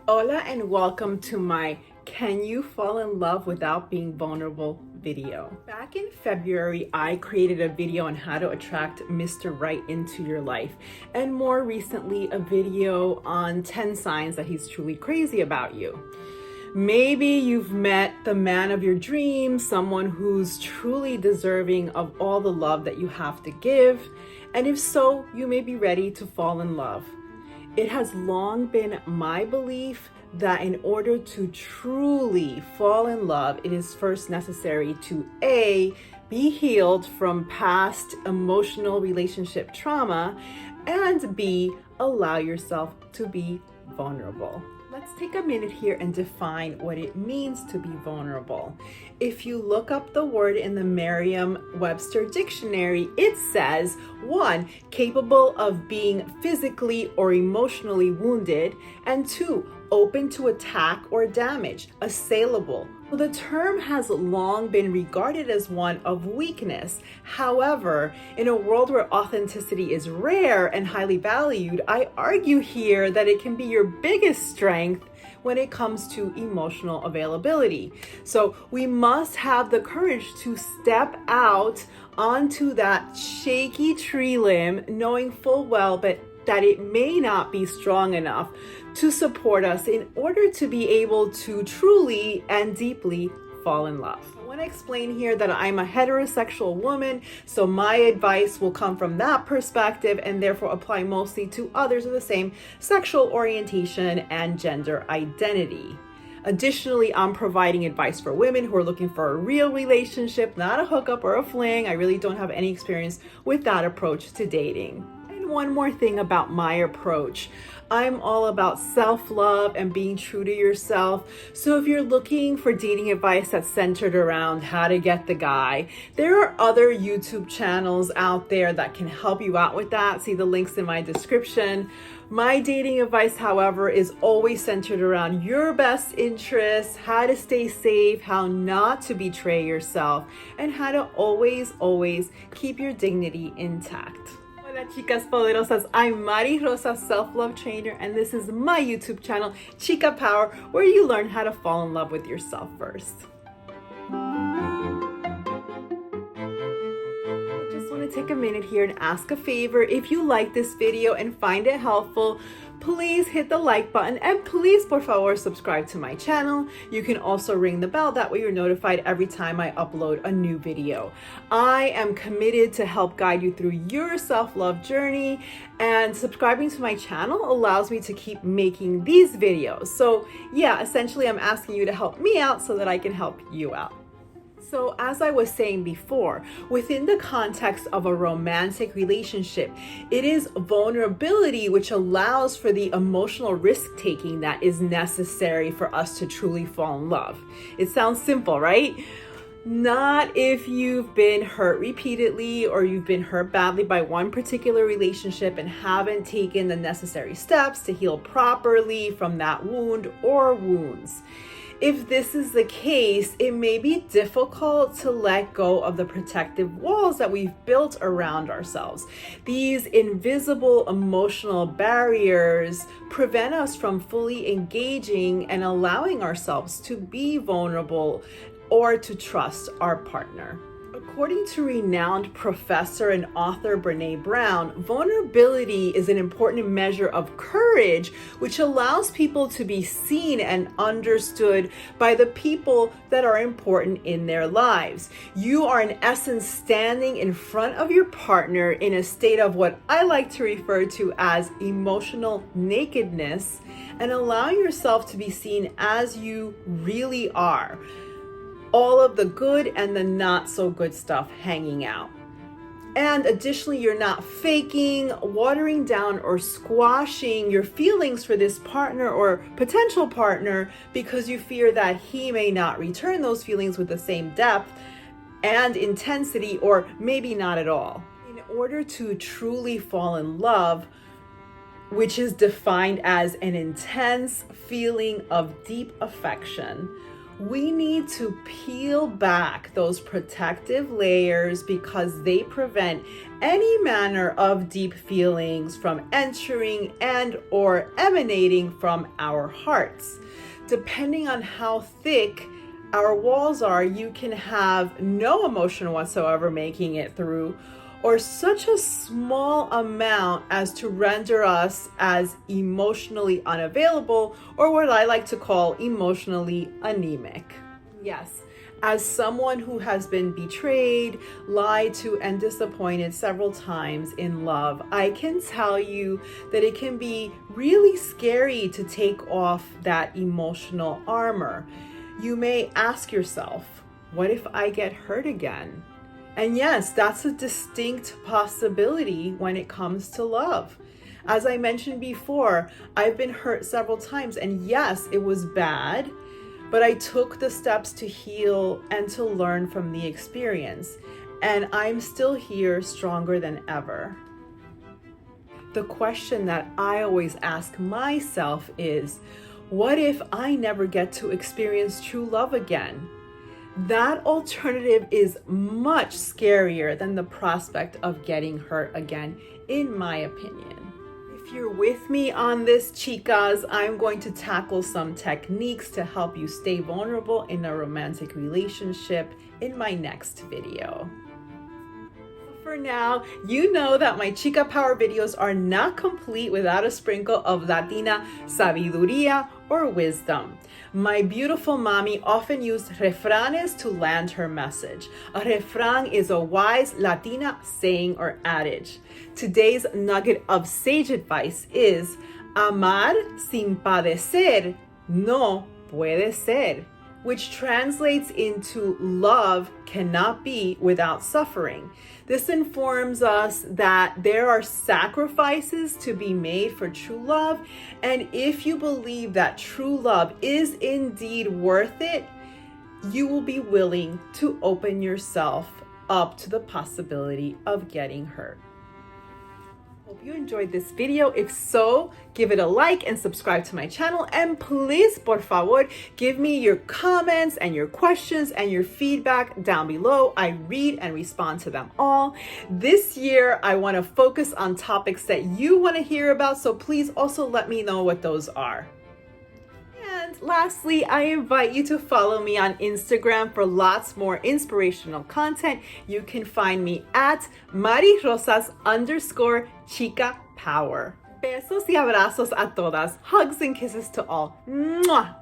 Hola and welcome to my Can You Fall in Love Without Being Vulnerable video. Back in February, I created a video on how to attract Mr. Right into your life, and more recently, a video on 10 signs that he's truly crazy about you. Maybe you've met the man of your dreams, someone who's truly deserving of all the love that you have to give, and if so, you may be ready to fall in love. It has long been my belief that in order to truly fall in love, it is first necessary to A, be healed from past emotional relationship trauma, and B, allow yourself to be vulnerable. Let's take a minute here and define what it means to be vulnerable. If you look up the word in the Merriam-Webster dictionary, it says, 1, capable of being physically or emotionally wounded, and 2, open to attack or damage, assailable. Well, the term has long been regarded as one of weakness. However, in a world where authenticity is rare and highly valued, I argue here that it can be your biggest strength when it comes to emotional availability. So we must have the courage to step out onto that shaky tree limb, knowing full well that it may not be strong enough to support us in order to be able to truly and deeply fall in love. I want to explain here that I'm a heterosexual woman, so my advice will come from that perspective and therefore apply mostly to others of the same sexual orientation and gender identity. Additionally, I'm providing advice for women who are looking for a real relationship, not a hookup or a fling. I really don't have any experience with that approach to dating. One more thing about my approach. I'm all about self-love and being true to yourself. So if you're looking for dating advice that's centered around how to get the guy, there are other YouTube channels out there that can help you out with that. See the links in my description. My dating advice, however, is always centered around your best interests, how to stay safe, how not to betray yourself, and how to always keep your dignity intact. Hola chicas poderosas, I'm Mari Rosa, self-love trainer, and this is my YouTube channel, Chica Power, where you learn how to fall in love with yourself first. I just want to take a minute here and ask a favor. If you like this video and find it helpful, please hit the like button and please, por favor, subscribe to my channel. You can also ring the bell. That way you're notified every time I upload a new video. I am committed to help guide you through your self-love journey, and subscribing to my channel allows me to keep making these videos. So yeah, essentially I'm asking you to help me out so that I can help you out. So as I was saying before, within the context of a romantic relationship, it is vulnerability which allows for the emotional risk-taking that is necessary for us to truly fall in love. It sounds simple, right? Not if you've been hurt repeatedly or you've been hurt badly by one particular relationship and haven't taken the necessary steps to heal properly from that wound or wounds. If this is the case, it may be difficult to let go of the protective walls that we've built around ourselves. These invisible emotional barriers prevent us from fully engaging and allowing ourselves to be vulnerable or to trust our partner. According to renowned professor and author Brené Brown, vulnerability is an important measure of courage, which allows people to be seen and understood by the people that are important in their lives. You are in essence standing in front of your partner in a state of what I like to refer to as emotional nakedness, and allowing yourself to be seen as you really are. All of the good and the not so good stuff hanging out. And additionally, you're not faking, watering down, or squashing your feelings for this partner or potential partner because you fear that he may not return those feelings with the same depth and intensity, or maybe not at all. In order to truly fall in love, which is defined as an intense feeling of deep affection, We need to peel back those protective layers because they prevent any manner of deep feelings from entering and or emanating from our hearts. Depending on how thick our walls are, you can have no emotion whatsoever making it through, or such a small amount as to render us as emotionally unavailable, or what I like to call emotionally anemic. Yes, as someone who has been betrayed, lied to, and disappointed several times in love, I can tell you that it can be really scary to take off that emotional armor. You may ask yourself, what if I get hurt again? And yes, that's a distinct possibility when it comes to love. As I mentioned before, I've been hurt several times, and yes, it was bad, but I took the steps to heal and to learn from the experience, and I'm still here stronger than ever. The question that I always ask myself is, what if I never get to experience true love again? That alternative is much scarier than the prospect of getting hurt again, in my opinion. If you're with me on this, chicas, I'm going to tackle some techniques to help you stay vulnerable in a romantic relationship in my next video. For now, you know that my Chica Power videos are not complete without a sprinkle of Latina sabiduría or wisdom. My beautiful mommy often used refranes to land her message. A refrán is a wise Latina saying or adage. Today's nugget of sage advice is, amar sin padecer no puede ser, which translates into love cannot be without suffering. This informs us that there are sacrifices to be made for true love, and if you believe that true love is indeed worth it, you will be willing to open yourself up to the possibility of getting hurt. Hope you enjoyed this video. If so, give it a like and subscribe to my channel. And please, por favor, give me your comments and your questions and your feedback down below. I read and respond to them all. This year, I want to focus on topics that you want to hear about, so please also let me know what those are. And lastly, I invite you to follow me on Instagram for lots more inspirational content. You can find me at marirosas_chica power. Besos y abrazos a todas. Hugs and kisses to all. Mwah!